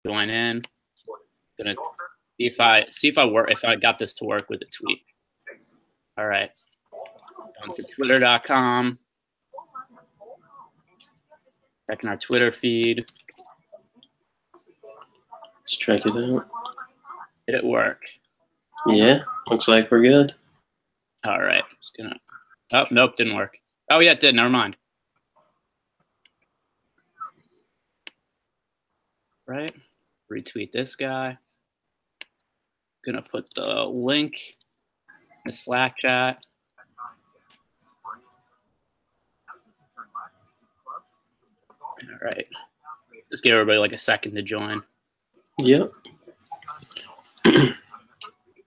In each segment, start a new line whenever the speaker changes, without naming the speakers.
join in. Gonna see if I got this to work with a tweet. All right. On to twitter.com. Checking our Twitter feed.
Let's check it out.
Did it work?
Yeah, looks like we're good.
All right. Just gonna. Oh, nope, didn't work. Oh, yeah, it did. Never mind. Right. Retweet this guy. Gonna put the link in the Slack chat. All right. Just give everybody like a second to join.
Yep.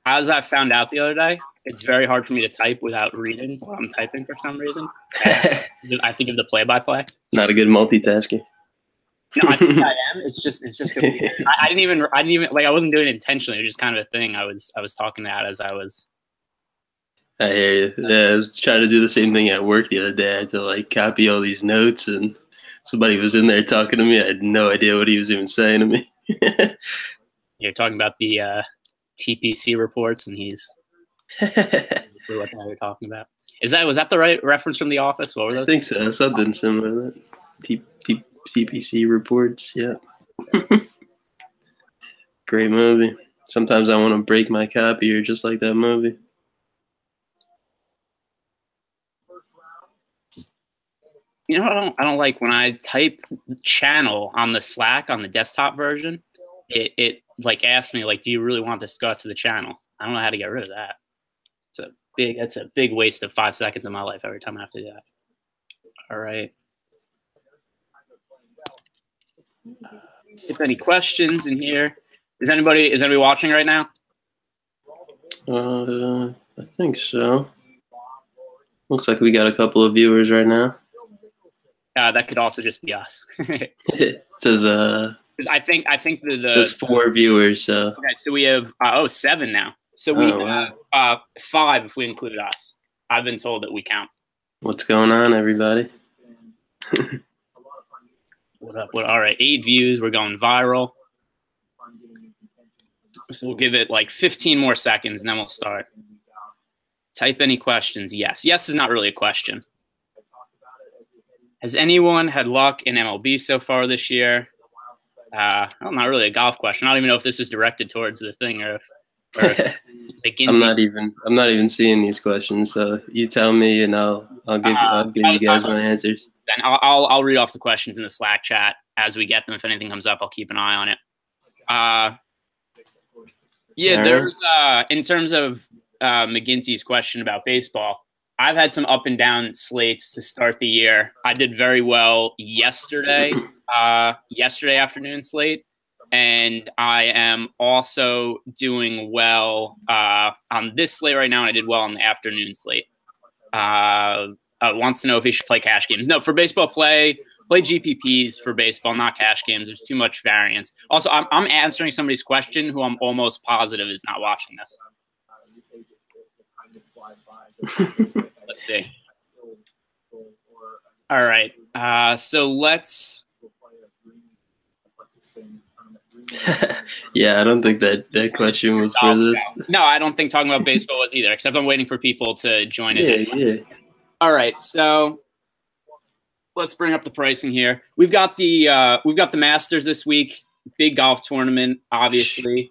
As I found out the other day, it's very hard for me to type without reading while I'm typing for some reason. I have to give the play-by-play.
Not a good multitasker.
No, I think I am. It's just. I didn't even like. I wasn't doing it intentionally. It was just kind of a thing. I was talking about as I was.
I hear you. Yeah, I was trying to do the same thing at work the other day. I had to like copy all these notes, and somebody was in there talking to me. I had no idea what he was even saying to me.
You're talking about the TPC reports, and he's what the hell you're talking about. Was that the right reference from The Office? What were those?
I think so. Something similar to that. TPC reports. Yeah. Great movie. Sometimes I want to break my copier just like that movie.
You know, I don't like when I type channel on the Slack on the desktop version. It like asks me like, do you really want this to go out to the channel? I don't know how to get rid of that. That's a big waste of 5 seconds of my life every time I have to do that. All right. If any questions in here, is anybody watching right now?
I think so. Looks like we got a couple of viewers right now.
That could also just be us.
It says
I think
it says 4 viewers. So
okay, so we have 7 now. So we have 5 if we include us. I've been told that we count.
What's going on, everybody?
What up? All right, 8 views. We're going viral. So we'll give it like 15 more seconds, and then we'll start. Type any questions. Yes. Yes is not really a question. Has anyone had luck in MLB so far this year? Well, not really a golf question. I don't even know if this is directed towards the thing or
I'm not even seeing these questions. So you tell me, and I'll give you guys my answers.
Then I'll read off the questions in the Slack chat as we get them. If anything comes up, I'll keep an eye on it. Yeah, there's in terms of McGinty's question about baseball, I've had some up and down slates to start the year. I did very well yesterday afternoon slate, and I am also doing well on this slate right now, and I did well on the afternoon slate. Wants to know if he should play cash games. No, for baseball, play GPPs for baseball, not cash games. There's too much variance. Also, I'm answering somebody's question who I'm almost positive is not watching this. Let's see. All right. So let's.
Yeah, I don't think that question was for this.
No, I don't think talking about baseball was either, except I'm waiting for people to join it.
Yeah.
All right, so let's bring up the pricing here. We've got the Masters this week. Big golf tournament, obviously.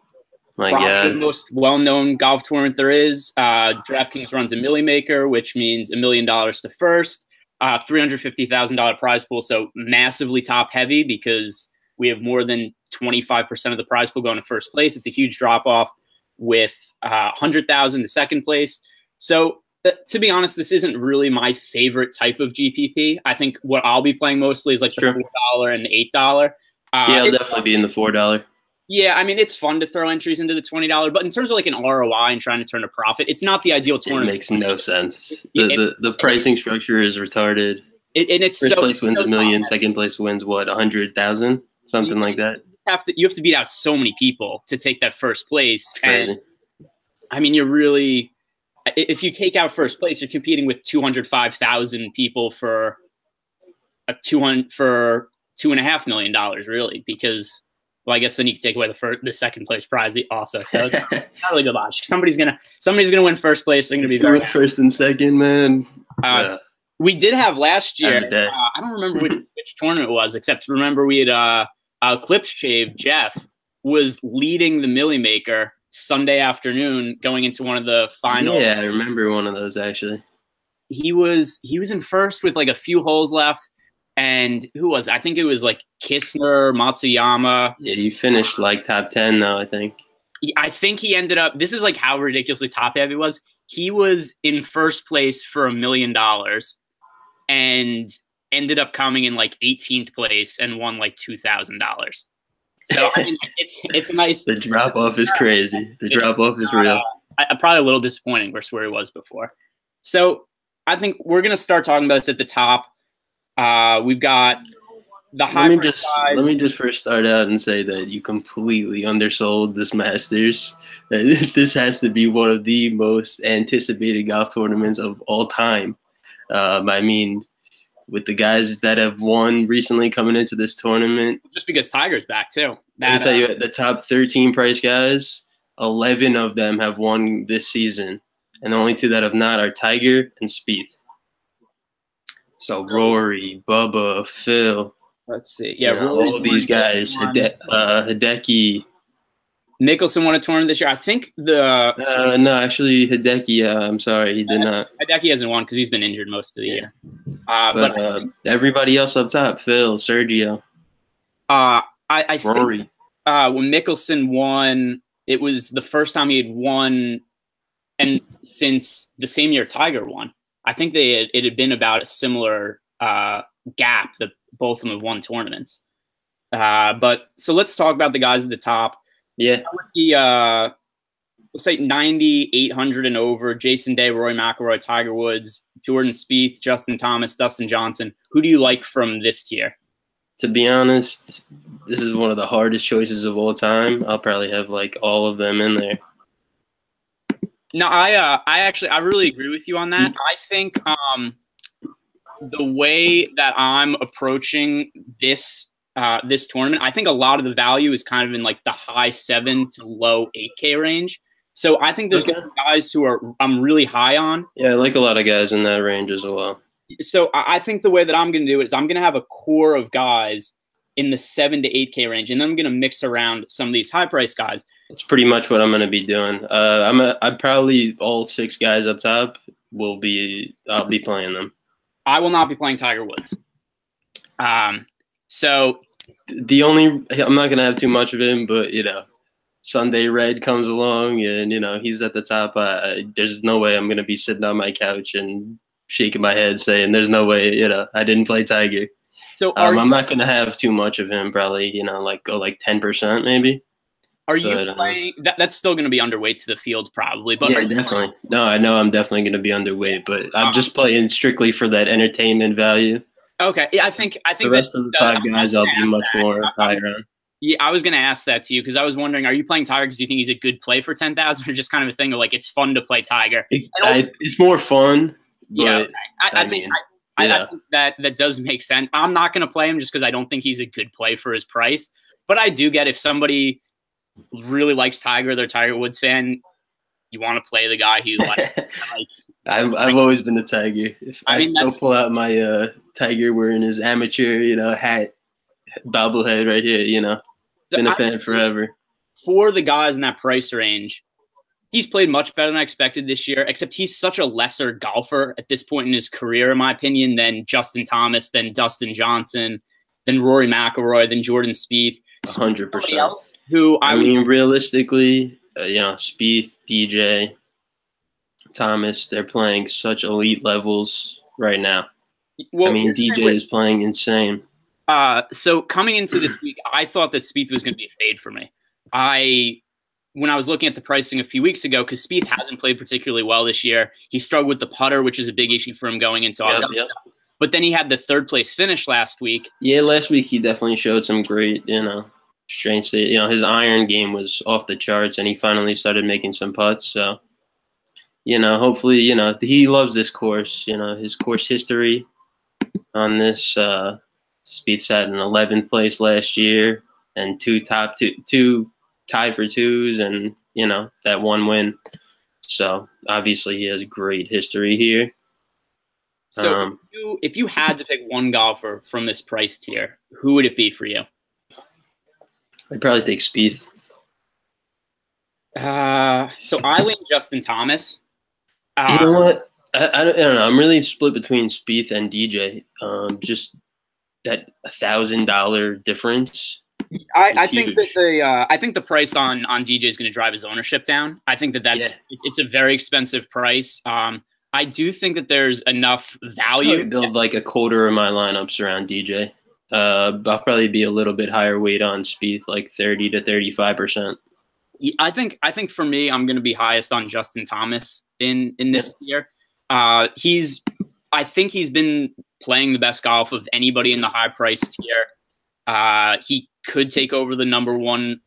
Probably the most well-known golf tournament there is. DraftKings runs a Millie Maker, which means $1 million to first, $350,000 prize pool. So massively top-heavy because we have more than 25% of the prize pool going to first place. It's a huge drop-off with $100,000 to second place. So to be honest, this isn't really my favorite type of GPP. I think what I'll be playing mostly is like the $4 and the $8.
I'll definitely be in the $4.
Yeah, I mean, it's fun to throw entries into the $20, but in terms of like an ROI and trying to turn a profit, it's not the ideal tournament.
It makes no sense. The pricing structure is retarded.
And it's
first place wins $1 million, second place wins what, 100,000, something like that.
You have to beat out so many people to take that first place, and I mean, you're really. If you take out first place, you're competing with 205,000 people for $2.5 million, really, because Well, I guess then you can take away the second place prize also. So it's not really good logic. Somebody's gonna win first place. They're gonna be very
first and second, man.
We did have last year. I don't remember which tournament it was, except remember we had Clips Shave Jeff was leading the Millie Maker Sunday afternoon going into one of the finals.
Yeah, I remember one of those actually.
He was in first with like a few holes left. And who was it? I think it was like Kistner, Matsuyama.
Yeah, he finished like top 10 though, I think.
I think he ended up, this is like how ridiculously top heavy was. He was in first place for $1 million and ended up coming in like 18th place and won like $2,000. So I mean, it's a nice.
The drop off is crazy. The drop off is real.
Probably a little disappointing versus where he was before. So I think we're going to start talking about this at the top. We've got the high.
Let me just first start out and say that you completely undersold this Masters. This has to be one of the most anticipated golf tournaments of all time. I mean, with the guys that have won recently coming into this tournament,
just because Tiger's back too.
Let me tell you, the top 13 price guys, 11 of them have won this season, and the only 2 that have not are Tiger and Spieth. So Rory, Bubba, Phil.
Let's see. Yeah,
all these guys. Hideki.
Mickelson won a tournament this year. I think
no, actually Hideki. I'm sorry, he did not.
Hideki hasn't won because he's been injured most of the year.
But everybody else up top: Phil, Sergio.
I
Rory.
Think, when Mickelson won, it was the first time he had won, and since the same year Tiger won. I think it had been about a similar gap that both of them have won tournaments. But so let's talk about the guys at the top.
Yeah.
Let's say 90, 800 and over. Jason Day, Rory McIlroy, Tiger Woods, Jordan Spieth, Justin Thomas, Dustin Johnson. Who do you like from this tier?
To be honest, this is one of the hardest choices of all time. I'll probably have like all of them in there.
No, I really agree with you on that. I think the way that I'm approaching this tournament, I think a lot of the value is kind of in like the high 7 to low 8K range. So I think there's guys who I'm really high on.
Yeah, I like a lot of guys in that range as well.
So I think the way that I'm going to do it is I'm going to have a core of guys in the 7 to 8K range, and then I'm going to mix around some of these high price guys.
That's pretty much what I'm going to be doing. I probably all 6 guys up top I'll be playing them.
I will not be playing Tiger Woods. So
I'm not going to have too much of him, but Sunday Red comes along and he's at the top. There's no way I'm going to be sitting on my couch and shaking my head saying there's no way, I didn't play Tiger. So I'm not going to have too much of him, probably, go like 10% maybe.
Are you playing? That's still going to be underweight to the field probably. But
yeah, definitely. No, I know I'm definitely going to be underweight, but I'm just playing strictly for that entertainment value.
Okay. Yeah, I think
the rest of the 5 guys I'll be much more higher on.
Yeah, I was going to ask that to you because I was wondering, are you playing Tiger because you think he's a good play for 10,000 or just kind of a thing of like it's fun to play Tiger?
It's more fun.
Yeah, I think that does make sense. I'm not going to play him just because I don't think he's a good play for his price. But I do get if somebody really likes Tiger, they're a Tiger Woods fan, you want to play the guy who
I've always been a Tiger. If I go pull out my Tiger wearing his amateur, hat, bobblehead right here, been a fan forever.
For the guys in that price range, he's played much better than I expected this year, except he's such a lesser golfer at this point in his career, in my opinion, than Justin Thomas, than Dustin Johnson, than Rory McIlroy, than Jordan Spieth.
100%.
Who
I mean, realistically, Spieth, DJ, Thomas, they're playing such elite levels right now. Well, DJ is playing insane.
So coming into this week, I thought that Spieth was going to be a fade for me. When I was looking at the pricing a few weeks ago, because Spieth hasn't played particularly well this year. He struggled with the putter, which is a big issue for him going into August. Yep. But then he had the 3rd place finish last week.
Yeah, last week he definitely showed some great, strengths. His iron game was off the charts, and he finally started making some putts. So, hopefully, he loves this course. His course history on this. Spieth had an 11th place last year. and two tied for twos, and that one win. So obviously he has great history here.
So if you had to pick one golfer from this price tier, who would it be for you?
I'd probably take Spieth.
So I lean Justin Thomas.
You know what? I don't know. I'm really split between Spieth and DJ. Just that $1,000 difference.
I think that I think the price on DJ is going to drive his ownership down. I think it's a very expensive price. I do think that there's enough value.
I'd build like a quarter of my lineups around DJ. I'll probably be a little bit higher weight on Spieth, like 30 to 35%.
I think for me, I'm going to be highest on Justin Thomas in this year. I think he's been playing the best golf of anybody in the high price tier. He could take over the #1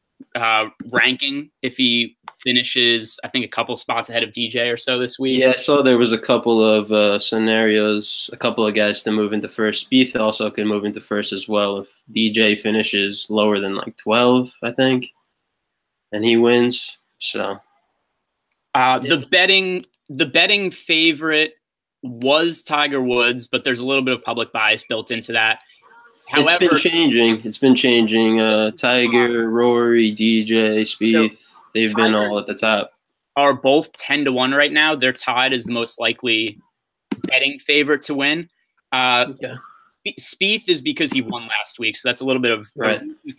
ranking if he finishes, I think, a couple spots ahead of DJ or so this week.
Yeah, I saw there was a couple of scenarios, a couple of guys to move into first. Spieth also can move into first as well if DJ finishes lower than like 12, I think, and he wins. So
the betting favorite was Tiger Woods, but there's a little bit of public bias built into that. However,
it's been changing. Tiger, Rory, DJ, Spieth, they've been all at the top.
Are both 10-1 right now. They're tied as the most likely betting favorite to win. Spieth is because he won last week, so that's a little bit of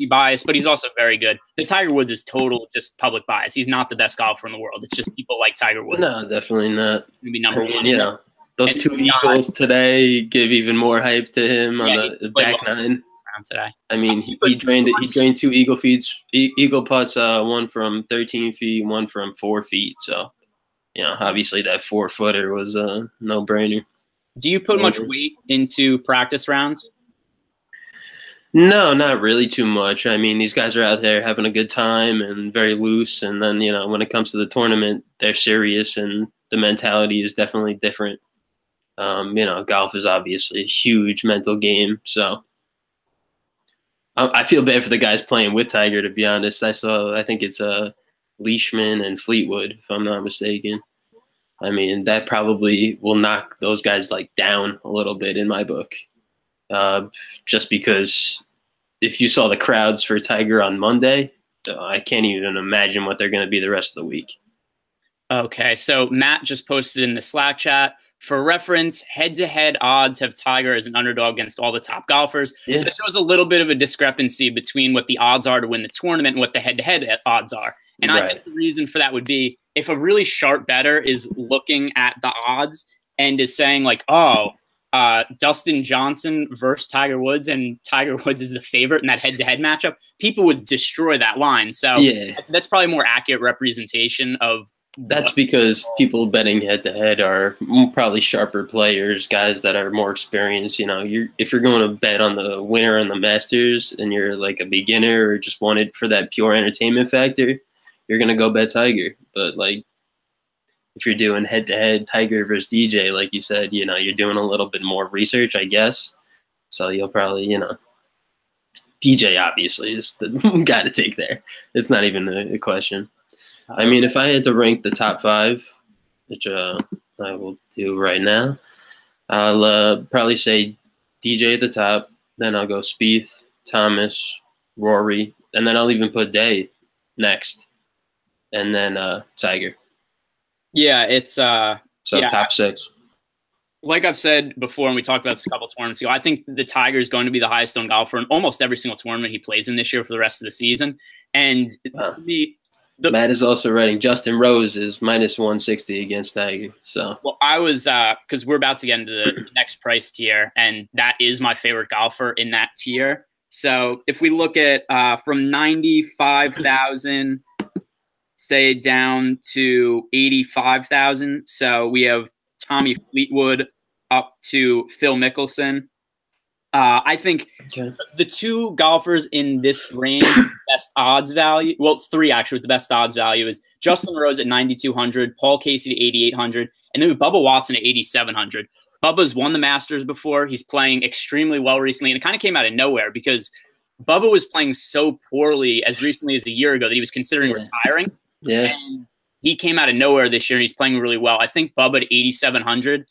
bias, but he's also very good. The Tiger Woods is total just public bias. He's not the best golfer in the world. It's just people like Tiger Woods.
No, definitely not.
Maybe #1.
Those two eagles today give even more hype to him on the back nine.
Today.
I mean, he drained 2 eagle putts, one from 13 feet, one from 4 feet. So, obviously that 4-footer was a no-brainer.
Do you put much weight into practice rounds?
No, not really too much. I mean, these guys are out there having a good time and very loose. And then, when it comes to the tournament, they're serious and the mentality is definitely different. Golf is obviously a huge mental game. So I feel bad for the guys playing with Tiger, to be honest. I think it's Leishman and Fleetwood, if I'm not mistaken. I mean, that probably will knock those guys down a little bit in my book. Just because if you saw the crowds for Tiger on Monday, I can't even imagine what they're going to be the rest of the week.
Okay, so Matt just posted in the Slack chat. For reference, head-to-head odds have Tiger as an underdog against all the top golfers. Yeah. So it shows a little bit of a discrepancy between what the odds are to win the tournament and what the head-to-head odds are. And I think the reason for that would be if a really sharp bettor is looking at the odds and is saying Dustin Johnson versus Tiger Woods, and Tiger Woods is the favorite in that head-to-head matchup, people would destroy that line. So that's probably more accurate representation of.
That's because people betting head-to-head are probably sharper players, guys that are more experienced. If you're going to bet on the winner on the Masters and you're like a beginner or just want it for that pure entertainment factor, you're going to go bet Tiger. But if you're doing head-to-head Tiger versus DJ, like you said, you're doing a little bit more research, I guess. So you'll probably, DJ obviously is the guy to take there. It's not even a question. I mean, if I had to rank the top 5, which I will do right now, I'll probably say DJ at the top. Then I'll go Spieth, Thomas, Rory, and then I'll even put Day next, and then Tiger.
Yeah, it's
top 6.
Like I've said before, and we talked about this a couple tournaments ago, I think the Tiger is going to be the highest owned golfer in almost every single tournament he plays in this year for the rest of the season. And
Matt is also writing Justin Rose is -160 against Tiger. So
I was because we're about to get into the next price tier, and that is my favorite golfer in that tier. So if we look at from 95,000, say down to 85,000, so we have Tommy Fleetwood up to Phil Mickelson. I think the 2 golfers in this range, best odds value, well, 3 actually with the best odds value is Justin Rose at 9,200, Paul Casey to 8,800, and then with Bubba Watson at 8,700. Bubba's won the Masters before. He's playing extremely well recently, and it kind of came out of nowhere because Bubba was playing so poorly as recently as a year ago that he was considering retiring.
Yeah.
And he came out of nowhere this year, and he's playing really well. I think Bubba at 8,700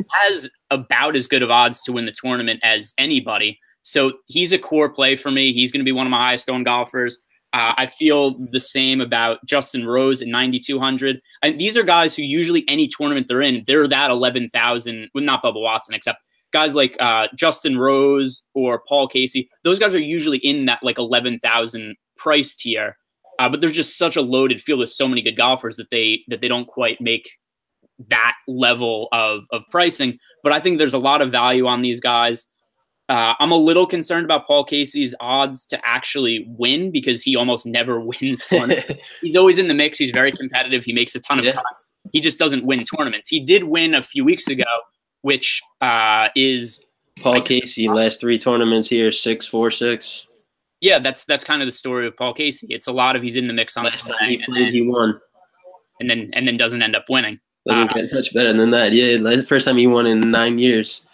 has about as good of odds to win the tournament as anybody. So he's a core play for me. He's going to be one of my highest owned golfers. I feel the same about Justin Rose at 9,200. And these are guys who usually any tournament they're in, they're that 11,000. Well, not Bubba Watson, except guys like Justin Rose or Paul Casey. Those guys are usually in that like 11,000 price tier. But there's just such a loaded field with so many good golfers that they don't quite make that level of pricing. But I think there's a lot of value on these guys. I'm a little concerned about Paul Casey's odds to actually win because he almost never wins tournaments. He's always in the mix. He's very competitive. He makes a ton of cuts. He just doesn't win tournaments. He did win a few weeks ago, which is
Paul Casey last 3 tournaments here, 6-4-6.
Yeah, that's kind of the story of Paul Casey. It's a lot of he's in the mix on
last time he played, he won,
and then doesn't end up winning.
Doesn't get much better than that. Yeah, the first time he won in 9 years.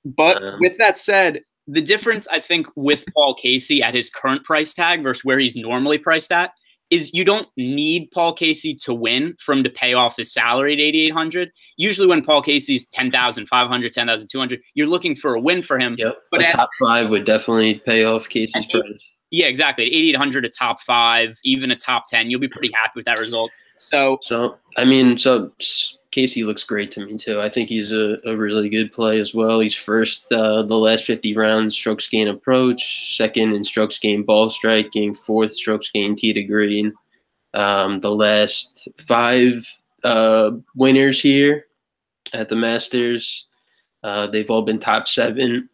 But with that said, the difference, I think, with Paul Casey at his current price tag versus where he's normally priced at is you don't need Paul Casey to win for him to pay off his salary at 8,800. Usually when Paul Casey's 10,500, 10,200, you're looking for a win for him.
Yep, but a top 5 would definitely pay off Casey's price.
Yeah, exactly. At 8,800, a top 5, even a top 10, you'll be pretty happy with that result. So Casey looks great to me too. I think he's a really good play as well. He's first the last 50 rounds strokes gain approach, second in strokes gain ball striking, fourth strokes gain tee to green. The last 5 winners here at the Masters, they've all been top 7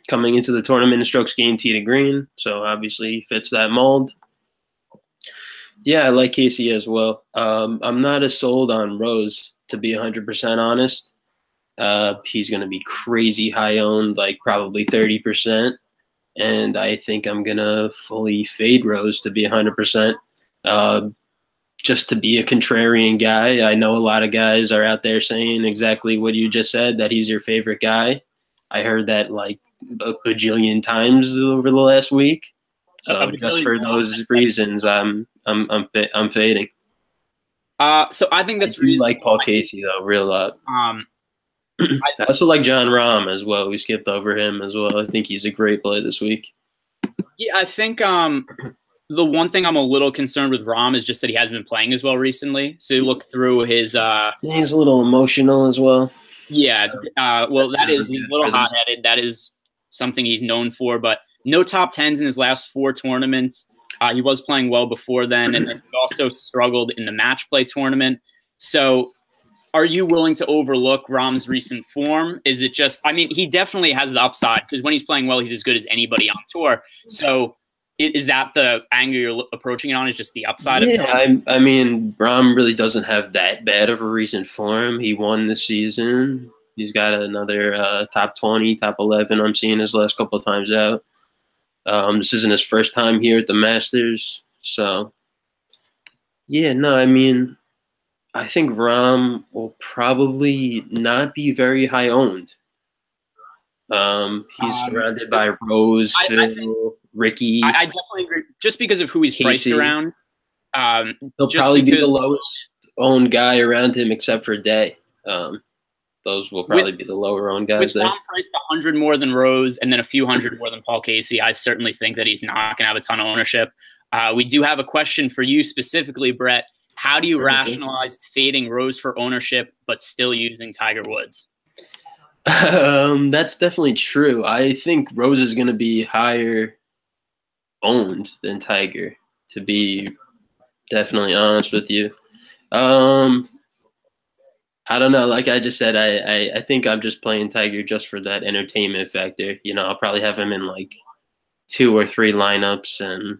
coming into the tournament in strokes gain tee to green. So obviously he fits that mold. Yeah, I like Casey as well. I'm not as sold on Rose, to be 100% honest. He's going to be crazy high owned, like probably 30%. And I think I'm going to fully fade Rose to be 100%. Just to be a contrarian guy. I know a lot of guys are out there saying exactly what you just said, that he's your favorite guy. I heard that like a bajillion times over the last week. So just for those reasons, I'm fading. So I think that's
really like Paul Casey though, real lot. I also like Jon Rahm as well. We skipped over him as well. I think he's a great play this week.
Yeah, I think the one thing I'm a little concerned with Rahm is just that he hasn't been playing as well recently. So you look through his
he's a little emotional as well.
Yeah, well he's a little hot-headed. That is something he's known for, but no top 10s in his last 4 tournaments. He was playing well before then, and then he also struggled in the match play tournament. So are you willing to overlook Rahm's recent form? Is it just – I mean, he definitely has the upside because when he's playing well, he's as good as anybody on tour. So is that the angle you're approaching it on, is just the upside of it?
Yeah, I mean, Rahm really doesn't have that bad of a recent form. He won this season. He's got another top 20, top 11 I'm seeing his last couple of times out. This isn't his first time here at the Masters. So, yeah, no, I mean, I think Rahm will probably not be very high owned. He's surrounded by Rose, Phil, Ricky.
I definitely agree. Just because of who he's priced around.
He'll probably be the lowest owned guy around him except for Day. Those will probably be the lower owned guys there.
With Rahm priced 100 more than Rose and then a few hundred more than Paul Casey, I certainly think that he's not going to have a ton of ownership. We do have a question for you specifically, Brett. How do you rationalize fading Rose for ownership but still using Tiger Woods?
That's definitely true. I think Rose is going to be higher owned than Tiger, to be definitely honest with you. I don't know. Like I just said, I think I'm just playing Tiger just for that entertainment factor. You know, I'll probably have him in like 2 or 3 lineups, and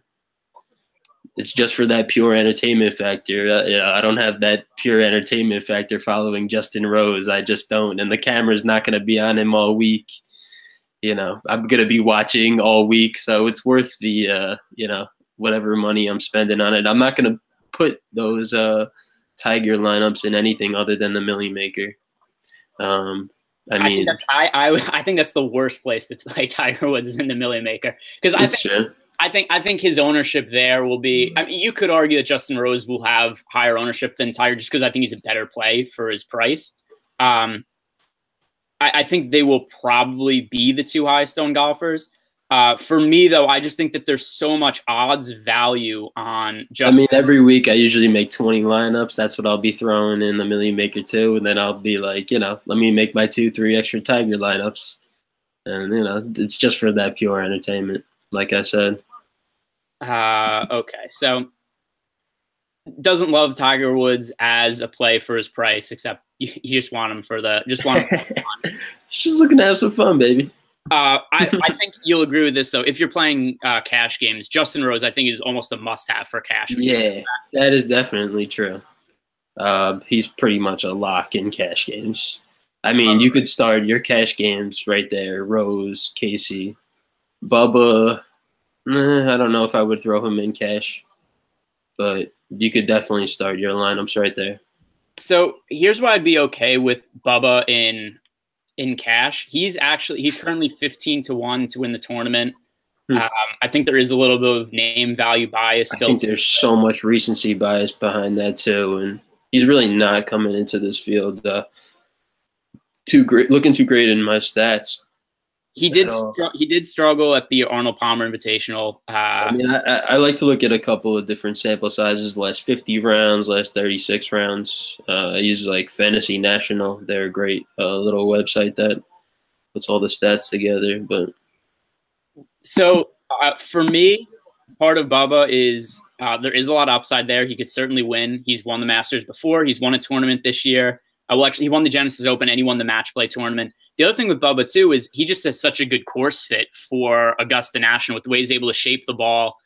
it's just for that pure entertainment factor. I don't have that pure entertainment factor following Justin Rose. I just don't. And the camera's not going to be on him all week. You know, I'm going to be watching all week. So it's worth the, whatever money I'm spending on it. I'm not going to put those Tiger lineups in anything other than the Millie Maker.
I think that's the worst place to play Tiger Woods is in the Millie Maker, because I think I think his ownership there will be. I mean, you could argue that Justin Rose will have higher ownership than Tiger, just because I think he's a better play for his price. I think they will probably be the two highest owned golfers. For me, though, I just think that there's so much odds value on Justin.
I mean, every week I usually make 20 lineups. That's what I'll be throwing in the Million Maker too, and then I'll be like, let me make my 2-3 extra Tiger lineups, and it's just for that pure entertainment, like I said.
Okay, so doesn't love Tiger Woods as a play for his price, except you just want him for the
just looking to have some fun, baby.
I think you'll agree with this though. If you're playing cash games, Justin Rose I think is almost a must-have for cash.
Yeah, that is definitely true. He's pretty much a lock in cash games. I mean, you could start your cash games right there. Rose, Casey, Bubba. I don't know if I would throw him in cash, but you could definitely start your lineups right there.
So here's why I'd be okay with Bubba in cash. He's currently 15-1 to win the tournament. I think there is a little bit of name value bias.
I think there's so much recency bias behind that too, and he's really not coming into this field looking too great in my stats.
He did struggle at the Arnold Palmer Invitational.
I mean, I like to look at a couple of different sample sizes, last 50 rounds, last 36 rounds. I use like Fantasy National. They're a great little website that puts all the stats together. But
so for me, part of Bubba is there is a lot of upside there. He could certainly win. He's won the Masters before. He's won a tournament this year. He won the Genesis Open and he won the match play tournament. The other thing with Bubba, too, is he just has such a good course fit for Augusta National with the way he's able to shape the ball.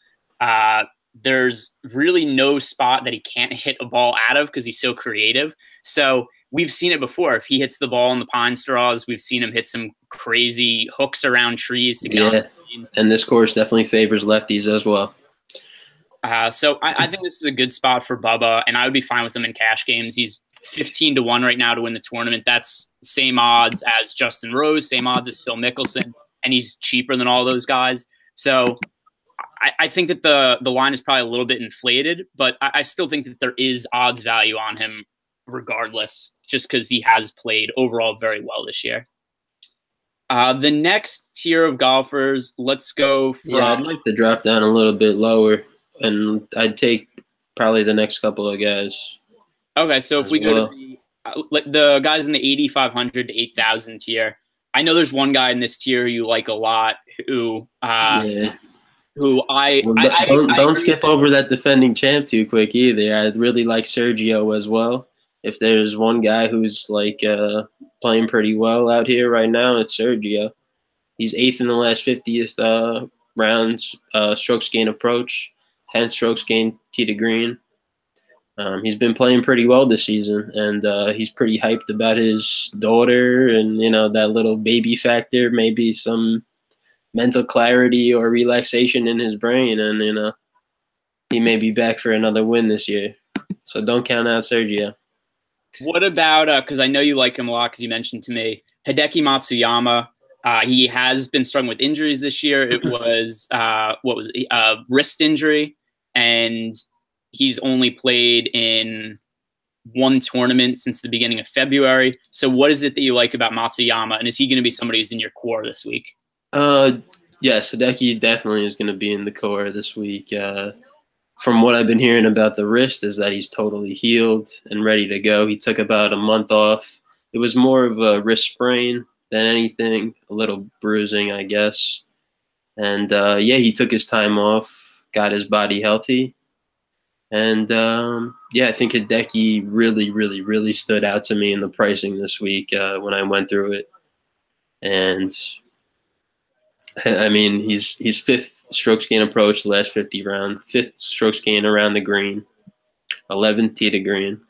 There's really no spot that he can't hit a ball out of because he's so creative. So we've seen it before. If he hits the ball in the pine straws, we've seen him hit some crazy hooks around trees to get on the greens.
And this course definitely favors lefties as well.
So I think this is a good spot for Bubba, and I would be fine with him in cash games. He's 15-1 right now to win the tournament. That's same odds as Justin Rose, same odds as Phil Mickelson, and he's cheaper than all those guys. So I think that the line is probably a little bit inflated, but I still think that there is odds value on him regardless, just because he has played overall very well this year. The next tier of golfers, let's go from...
Yeah, I'd like to drop down a little bit lower, and I'd take probably the next couple of guys.
Okay, so if we go to the guys in the 8,500 to 8,000 tier, I know there's one guy in this tier you like a lot who don't
skip over that defending champ too quick either. I really like Sergio as well. If there's one guy who's like playing pretty well out here right now, it's Sergio. He's 8th in the last 50th rounds strokes gain approach, 10th strokes gain tee to green. He's been playing pretty well this season, and he's pretty hyped about his daughter and, that little baby factor, maybe some mental clarity or relaxation in his brain, and, he may be back for another win this year. So don't count out Sergio.
What about, because I know you like him a lot because you mentioned to me, Hideki Matsuyama. He has been struggling with injuries this year. It was, a wrist injury, and he's only played in one tournament since the beginning of February. So what is it that you like about Matsuyama, and is he going to be somebody who's in your core this week?
Yes, Hideki definitely is going to be in the core this week. From what I've been hearing about the wrist is that he's totally healed and ready to go. He took about a month off. It was more of a wrist sprain than anything, a little bruising, I guess. And, he took his time off, got his body healthy. And, I think Hideki really, really, really stood out to me in the pricing this week when I went through it. And, I mean, he's 5th strokes gain approach the last 50 round, 5th strokes gain around the green, 11th tee to green.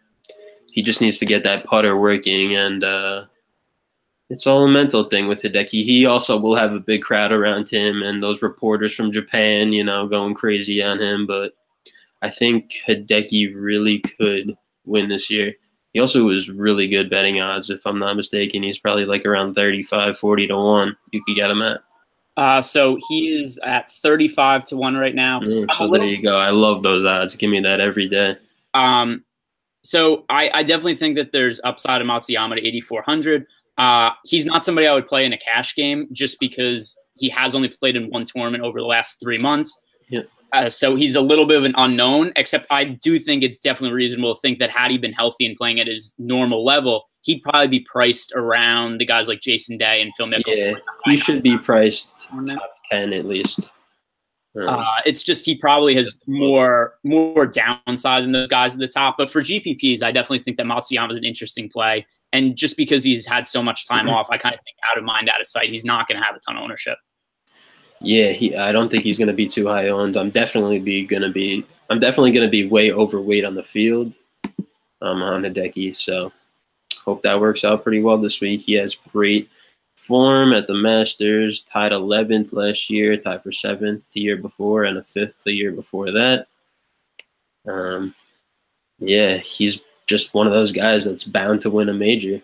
He just needs to get that putter working, and it's all a mental thing with Hideki. He also will have a big crowd around him and those reporters from Japan, going crazy on him, but I think Hideki really could win this year. He also was really good betting odds, if I'm not mistaken. He's probably like around 35, 40 to 1 you could get him at.
So he is at 35 to 1 right now.
So there you go. I love those odds. Give me that every day.
So I definitely think that there's upside of Matsuyama to 8,400. He's not somebody I would play in a cash game just because he has only played in one tournament over the last 3 months.
Yeah.
So he's a little bit of an unknown, except I do think it's definitely reasonable to think that had he been healthy and playing at his normal level, he'd probably be priced around the guys like Jason Day and Phil Mickelson.
Yeah, he should be priced top 10 at least.
It's just he probably has more downside than those guys at the top. But for GPPs, I definitely think that Matsuyama is an interesting play. And just because he's had so much time off, I kind of think out of mind, out of sight. He's not going to have a ton of ownership.
Yeah, I don't think he's going to be too high owned. I'm definitely going to be way overweight on the field on Hideki. So hope that works out pretty well this week. He has great form at the Masters, tied 11th last year, tied for 7th the year before, and a 5th the year before that. Yeah, he's just one of those guys that's bound to win a major.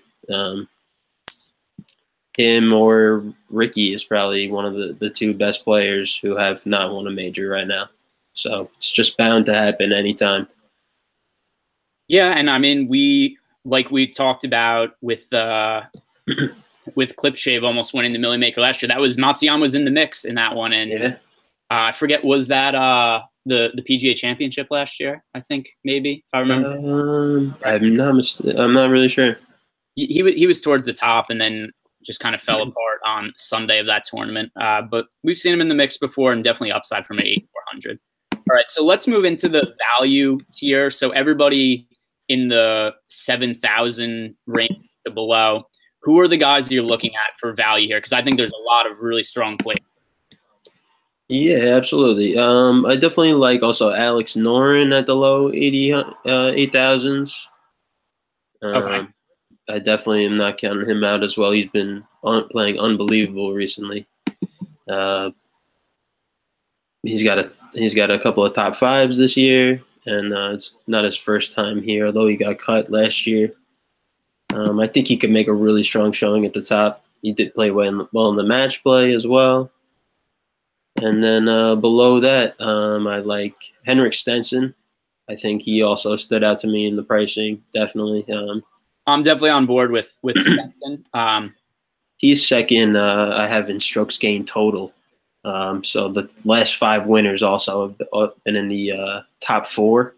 Him or Ricky is probably one of the two best players who have not won a major right now. So it's just bound to happen anytime.
Yeah, and I mean, we talked about with Clipshave almost winning the Millie Maker last year. That was Matsuyama was in the mix in that one, and
yeah.
I forget, was that the PGA Championship last year? I think maybe, if I remember.
I'm not really sure.
He was towards the top, and then just kind of fell apart on Sunday of that tournament. But we've seen him in the mix before, and definitely upside from an 8,400. All right, so let's move into the value tier. So everybody in the 7,000 range to below, who are the guys that you're looking at for value here? Because I think there's a lot of really strong plays.
Yeah, absolutely. I definitely like also Alex Noren at the low 8,000s.
Okay.
I definitely am not counting him out as well. He's been playing unbelievable recently. He's got a couple of top fives this year, and it's not his first time here, although he got cut last year. I think he could make a really strong showing at the top. He did play well in the match play as well. And then below that, I like Henrik Stenson. I think he also stood out to me in the pricing, definitely.
I'm definitely on board with Stenson.
He's second, I have in strokes gained total. So the last 5 winners also have been in the top 4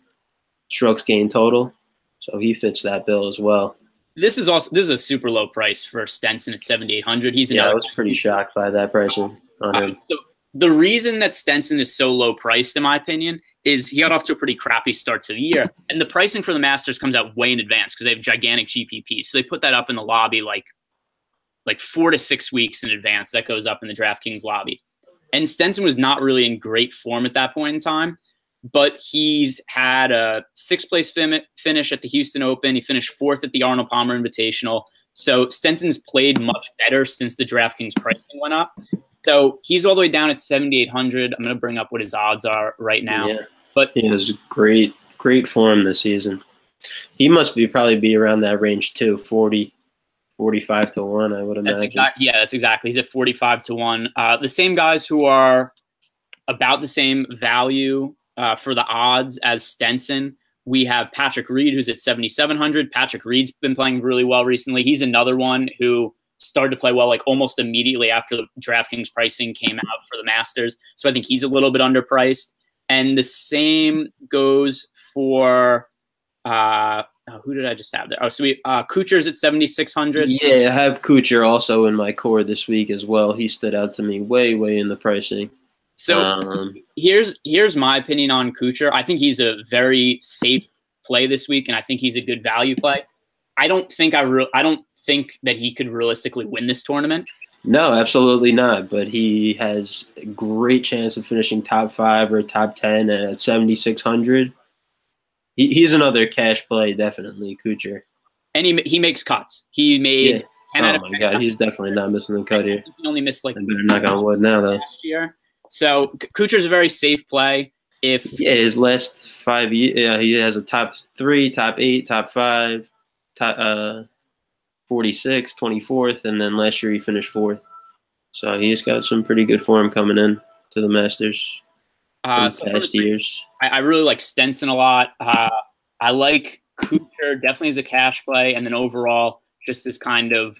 strokes gained total. So he fits that bill as well.
This is a super low price for Stenson at 7,800.
I was pretty shocked by that pricing on him.
So the reason that Stenson is so low priced, in my opinion, is he got off to a pretty crappy start to the year. And the pricing for the Masters comes out way in advance because they have gigantic GPPs. So they put that up in the lobby like 4 to 6 weeks in advance. That goes up in the DraftKings lobby. And Stenson was not really in great form at that point in time, but he's had a 6th place finish at the Houston Open. He finished 4th at the Arnold Palmer Invitational. So Stenson's played much better since the DraftKings pricing went up. So he's all the way down at 7,800. I'm going to bring up what his odds are right now.
Yeah,
but
he has great form this season. He must probably be around that range too, 40, 45 to 1, I would imagine.
That's exactly. He's at 45 to 1. The same guys who are about the same value for the odds as Stenson. We have Patrick Reed, who's at 7,700. Patrick Reed's been playing really well recently. He's another one who started to play well like almost immediately after the DraftKings pricing came out for the Masters. So I think he's a little bit underpriced. And the same goes for who did I just have there? Oh, so Kuchar's at 7,600.
Yeah, I have Kuchar also in my core this week as well. He stood out to me way in the pricing.
So here's my opinion on Kuchar. I think he's a very safe play this week, and I think he's a good value play. I don't think that he could realistically win this tournament.
No, absolutely not. But he has a great chance of finishing top 5 or top 10 at 7,600. He's another cash play, definitely, Kuchar.
And he makes cuts. He made 10 out of 10.
Oh my God, he's definitely not missing the cut here.
He only missed
I better knock on wood now, though.
Last year. So Kuchar's a very safe play.
His last 5 years, he has a top 3, top 8, top 5, top 46, 24th, and then last year he finished 4th. So he's got some pretty good form coming in to the Masters in past years.
I really like Stenson a lot. I like Kuchar definitely as a cash play, and then overall just this kind of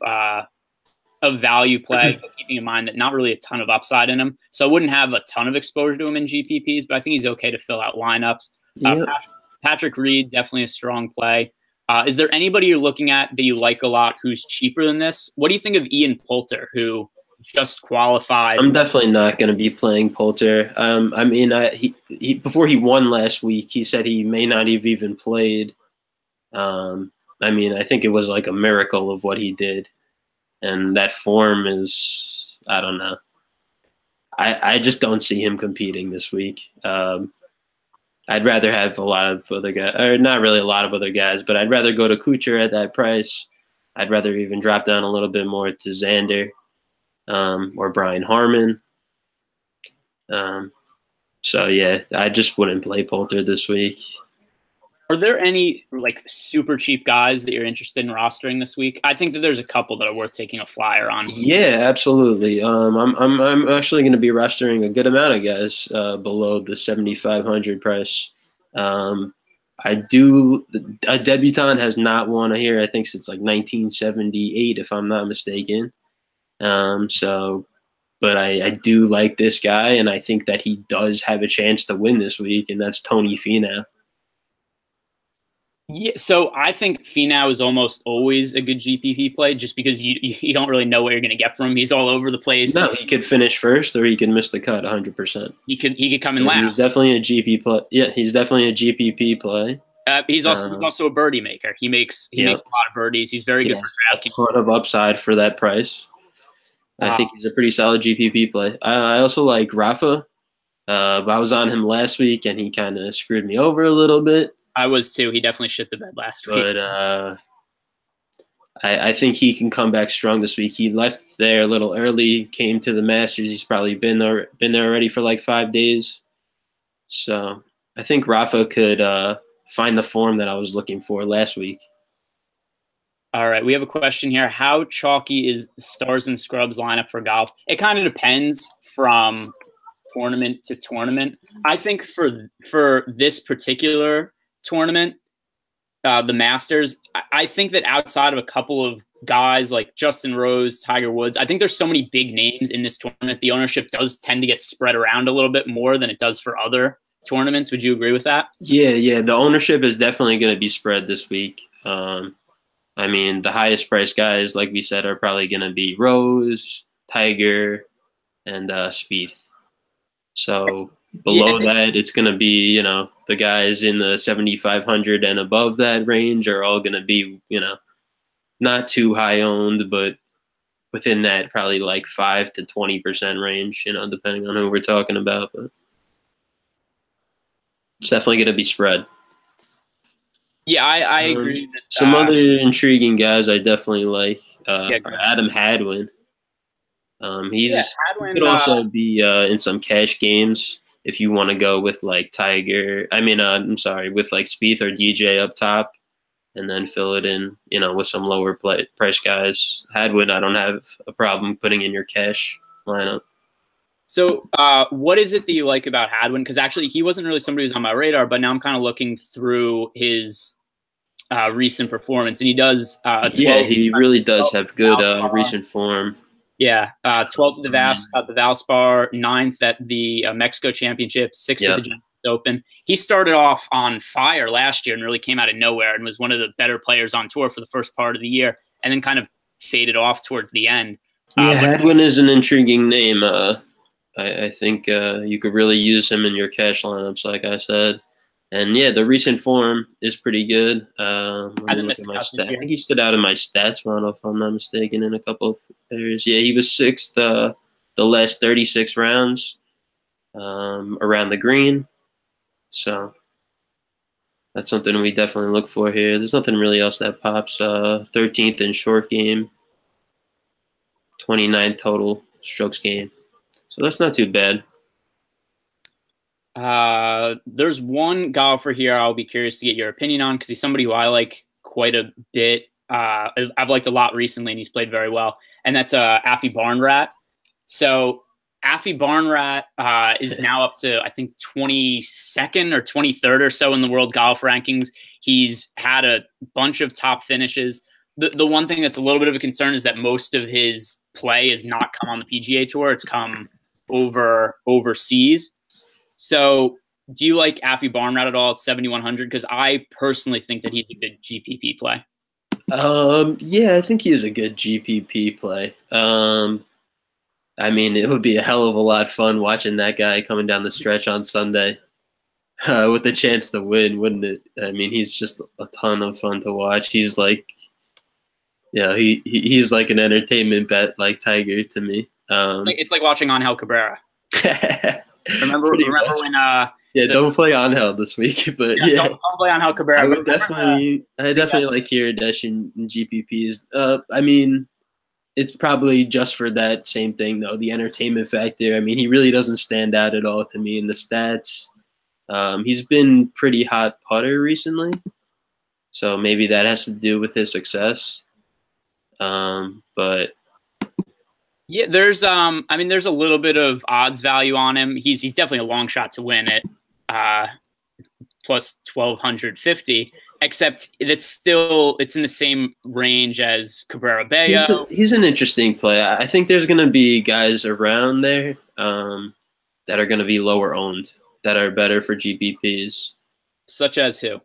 value play, keeping in mind that not really a ton of upside in him. So I wouldn't have a ton of exposure to him in GPPs, but I think he's okay to fill out lineups.
Yep.
Patrick Reed, definitely a strong play. Is there anybody you're looking at that you like a lot who's cheaper than this? What do you think of Ian Poulter, who just qualified?
I'm definitely not going to be playing Poulter. I mean, he before he won last week, he said he may not have even played. I mean, I think it was like a miracle of what he did. And that form is, I don't know. I just don't see him competing this week. I'd rather have a lot of other guys, or not really a lot of other guys, but I'd rather go to Kuchar at that price. I'd rather even drop down a little bit more to Xander or Brian Harman. So, yeah, I just wouldn't play Poulter this week.
Are there any like super cheap guys that you're interested in rostering this week? I think that there's a couple that are worth taking a flyer on.
Yeah, absolutely. I'm actually going to be rostering a good amount of guys below the 7,500 price. A debutant has not won here, I think, since like 1978, if I'm not mistaken. But I do like this guy, and I think that he does have a chance to win this week, and that's Tony Finau.
Yeah, so I think Finau is almost always a good GPP play, just because you don't really know what you're going to get from him. He's all over the place.
No, he could finish first, or he could miss the cut 100%.
He could come in last.
He's definitely a GP play. Yeah, he's definitely a GPP play.
He's also a birdie maker. He makes a lot of birdies. He's very good for drafting.
A ton of upside for that price. I think he's a pretty solid GPP play. I also like Rafa. I was on him last week, and he kind of screwed me over a little bit.
I was too. He definitely shit the bed last week.
But I think he can come back strong this week. He left there a little early, came to the Masters. He's probably been there already for like 5 days. So I think Rafa could find the form that I was looking for last week.
All right, we have a question here. How chalky is Stars and Scrubs lineup for golf? It kind of depends from tournament to tournament. I think for this particular tournament, the Masters, I think that outside of a couple of guys like Justin Rose, Tiger Woods, I think there's so many big names in this tournament. The ownership does tend to get spread around a little bit more than it does for other tournaments. Would you agree with that?
Yeah. The ownership is definitely going to be spread this week. I mean, the highest priced guys, like we said, are probably going to be Rose, Tiger, and Spieth. So below that, it's going to be, the guys in the 7,500 and above that range are all going to be, not too high owned, but within that probably like 5 to 20% range, depending on who we're talking about. But it's definitely going to be spread.
Yeah, I agree.
Some other intriguing guys I definitely like are Adam Hadwin. Hadwin could also be in some cash games if you want to go with like Tiger. With like Spieth or DJ up top, and then fill it in, with some lower price guys. Hadwin, I don't have a problem putting in your cash lineup.
So what is it that you like about Hadwin? Because actually he wasn't really somebody who's on my radar, but now I'm kind of looking through his recent performance, and he does 12,
he really does have good recent form.
Yeah, 12th at the Valspar, 9th at the Mexico Championship, 6th at the Genesis Open. He started off on fire last year and really came out of nowhere and was one of the better players on tour for the first part of the year, and then kind of faded off towards the end.
Hadwin is an intriguing name. I think you could really use him in your cash lineups, like I said. And, the recent form is pretty good. I think he stood out in my stats model, if I'm not mistaken, in a couple of areas. Yeah, he was 6th the last 36 rounds around the green. So that's something we definitely look for here. There's nothing really else that pops. 13th in short game, 29th total strokes game. So that's not too bad.
There's one golfer here I'll be curious to get your opinion on, because he's somebody who I like quite a bit. I've liked a lot recently, and he's played very well, and that's Afi Barnrat. So Afi Barnrat is now up to, I think, 22nd or 23rd or so in the world golf rankings. He's had a bunch of top finishes. The one thing that's a little bit of a concern is that most of his play has not come on the PGA Tour. It's come overseas. So do you like Afi Barnrat at all at 7,100? Because I personally think that he's a good GPP play.
Yeah, I think he's a good GPP play. I mean, it would be a hell of a lot of fun watching that guy coming down the stretch on Sunday with the chance to win, wouldn't it? I mean, he's just a ton of fun to watch. He's like, he's like an entertainment bet, like Tiger to me.
It's like watching Angel Cabrera. remember when?
Yeah, don't play Angel this week, but
don't play Angel Cabrera.
I definitely like Kiradech in GPPs. I mean, it's probably just for that same thing though, the entertainment factor. I mean, he really doesn't stand out at all to me in the stats. He's been pretty hot putter recently, so maybe that has to do with his success. But
yeah, there's there's a little bit of odds value on him. He's definitely a long shot to win it. Plus 1,250, except it's in the same range as Cabrera Bello.
He's an interesting play. I think there's going to be guys around there that are going to be lower owned that are better for GPPs.
Such as who?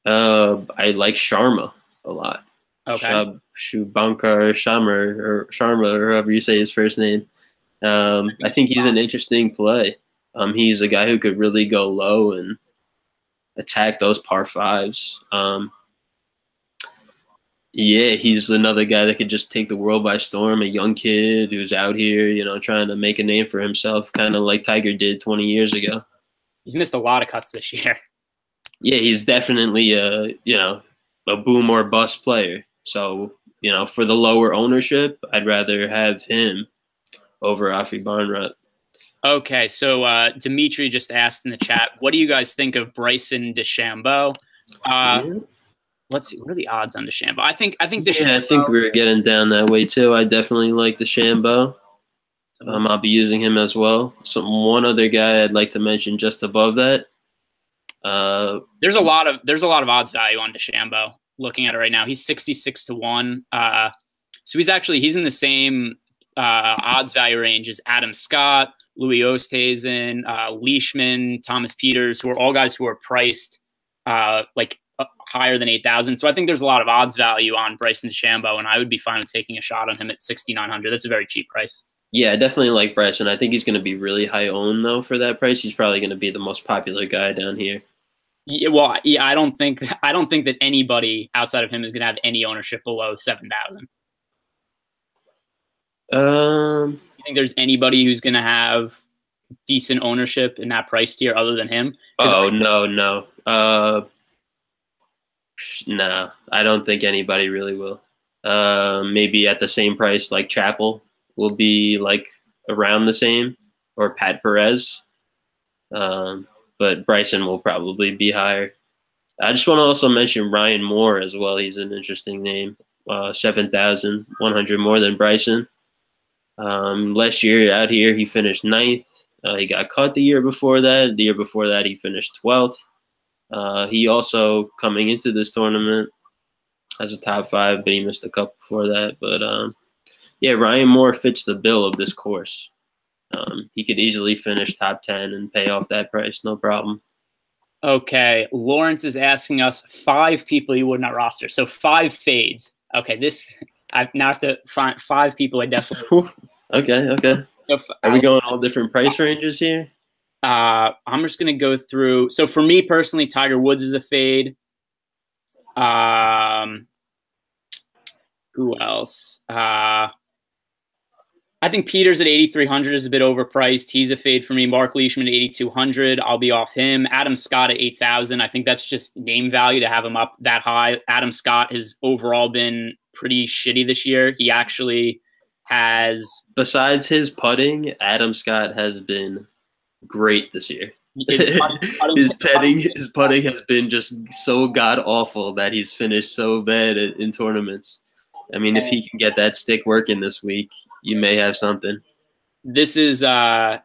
I like Sharma a lot.
Okay.
Shubhankar Sharma or however you say his first name. I think he's an interesting play. He's a guy who could really go low and attack those par fives. Yeah, he's another guy that could just take the world by storm. A young kid who's out here, trying to make a name for himself, kind of like Tiger did 20 years ago.
He's missed a lot of cuts this year.
Yeah, he's definitely a boom or bust player. So, for the lower ownership, I'd rather have him over Afi Barnrat.
Okay, so Dimitri just asked in the chat, what do you guys think of Bryson DeChambeau? Let's see, what are the odds on DeChambeau? I think DeChambeau.
Yeah, I think we were getting down that way too. I definitely like DeChambeau. I'll be using him as well. One other guy I'd like to mention just above that.
There's a lot of odds value on DeChambeau. Looking at it right now, he's 66 to 1. So he's in the same odds value range as Adam Scott, Louis Oosthuizen, Leishman, Thomas Pieters, who are all guys who are priced higher than 8,000. So I think there's a lot of odds value on Bryson DeChambeau, and I would be fine with taking a shot on him at 6,900. That's a very cheap price.
Yeah, I definitely like Bryson. I think he's going to be really high owned though for that price. He's probably going to be the most popular guy down here.
Yeah, well, yeah, I don't think that anybody outside of him is going to have any ownership below 7,000. You think there's anybody who's going to have decent ownership in that price tier other than him?
Oh, no. No, I don't think anybody really will. Maybe at the same price, like Chappell will be like around the same, or Pat Perez. But Bryson will probably be higher. I just want to also mention Ryan Moore as well. He's an interesting name. 7,100 more than Bryson. Last year out here, he finished 9th. He got cut the year before that. The year before that, he finished 12th. He also, coming into this tournament, has a top 5, but he missed a couple before that. But, yeah, Ryan Moore fits the bill of this course. He could easily finish top 10 and pay off that price, no problem.
Okay, Lawrence is asking us 5 people you would not roster. So 5 fades. Okay, I now have to find 5 people I definitely.
Okay. So are we going all different price ranges here?
I'm just going to go through. So for me personally, Tiger Woods is a fade. Who else? I think Pieters at 8,300 is a bit overpriced. He's a fade for me. Mark Leishman at 8,200. I'll be off him. Adam Scott at 8,000. I think that's just name value to have him up that high. Adam Scott has overall been pretty shitty this year. He actually has.
Besides his putting, Adam Scott has been great this year. His putting has been just so god awful that he's finished so bad in tournaments. I mean, if he can get that stick working this week, you may have something.
this is not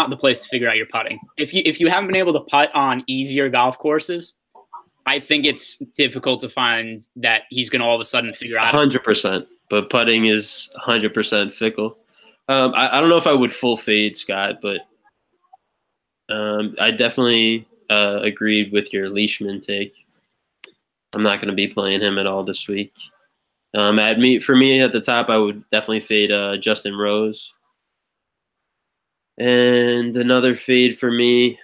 the place to figure out your putting. If you haven't been able to putt on easier golf courses, I think it's difficult to find that he's going to all of a sudden figure out.
100%, but putting is 100% fickle. I don't know if I would full fade Scott, but I definitely agreed with your Leishman take. I'm not going to be playing him at all this week. For me at the top, I would definitely fade Justin Rose. And another fade for me,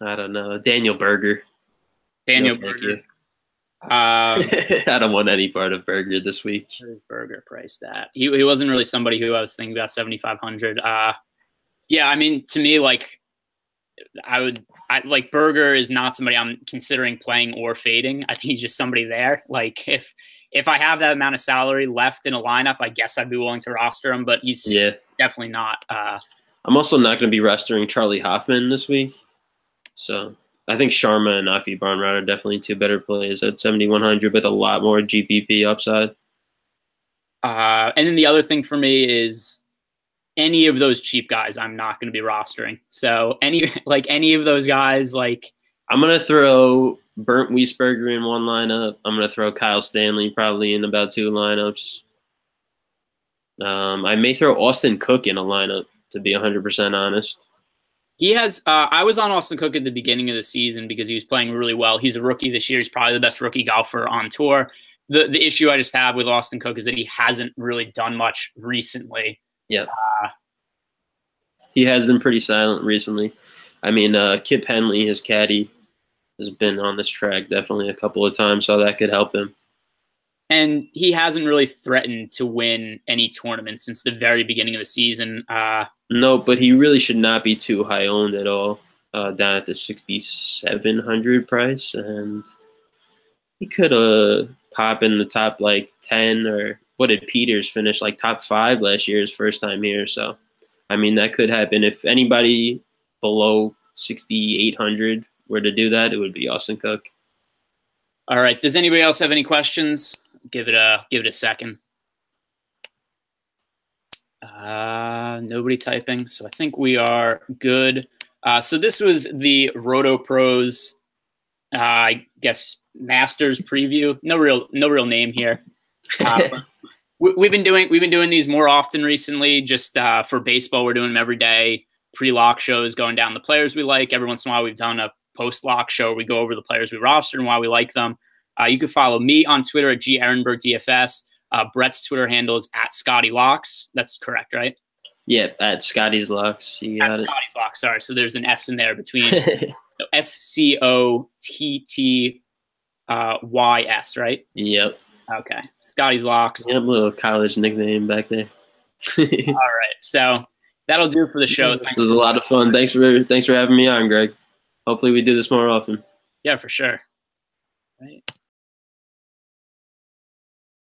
I don't know, Daniel Berger.
Daniel Berger.
I don't want any part of Berger this week.
Where's Berger priced at? He wasn't really somebody who I was thinking about 7,500. Yeah, I mean, to me, like, Berger is not somebody I'm considering playing or fading. I think he's just somebody there. Like, if I have that amount of salary left in a lineup, I guess I'd be willing to roster him, but he's definitely not.
I'm also not going to be rostering Charlie Hoffman this week. So I think Sharma and Afi Barnrod are definitely two better plays at 7,100 with a lot more GPP upside.
And then the other thing for me is any of those cheap guys I'm not going to be rostering. So any of those guys, like,
I'm going to throw Bernd Wiesberger in one lineup. I'm going to throw Kyle Stanley probably in about two lineups. I may throw Austin Cook in a lineup, to be 100% honest.
He has I was on Austin Cook at the beginning of the season because he was playing really well. He's a rookie this year. He's probably the best rookie golfer on tour. The issue I just have with Austin Cook is that he hasn't really done much recently.
Yeah. He has been pretty silent recently. I mean, Kip Henley, his caddy, has been on this track definitely a couple of times, so that could help him.
And he hasn't really threatened to win any tournament since the very beginning of the season.
No, but he really should not be too high owned at all, down at the 6,700 price. And he could pop in the top, 10, or what did Peters finish, top 5 last year, his first time here. So, I mean, that could happen. If anybody below 6,800 were to do that, it would be Austin Cook.
All right. Does anybody else have any questions? Give it a second. Nobody typing, so I think we are good. So this was the Roto Pros, I guess, Masters preview. No real name here. We've been doing these more often recently. Just for baseball, we're doing them every day. Pre-lock shows, going down the players we like. Every once in a while, we've done a post-lock show where we go over the players we roster and why we like them. You can follow me on Twitter at GErenbergDFS. Brett's Twitter handle is at Scotty Locks. That's correct, right?
Yeah, at Scotty's Locks.
At Scotty's Locks. Sorry, so there's an S in there between SCOTTYS, right?
Yep.
Okay, Scotty's Locks.
Yep, little college nickname back there.
All right, so that'll do it for the show.
This was a lot of fun. Thanks for having me on, Greg. Hopefully we do this more often.
Yeah, for sure. Right.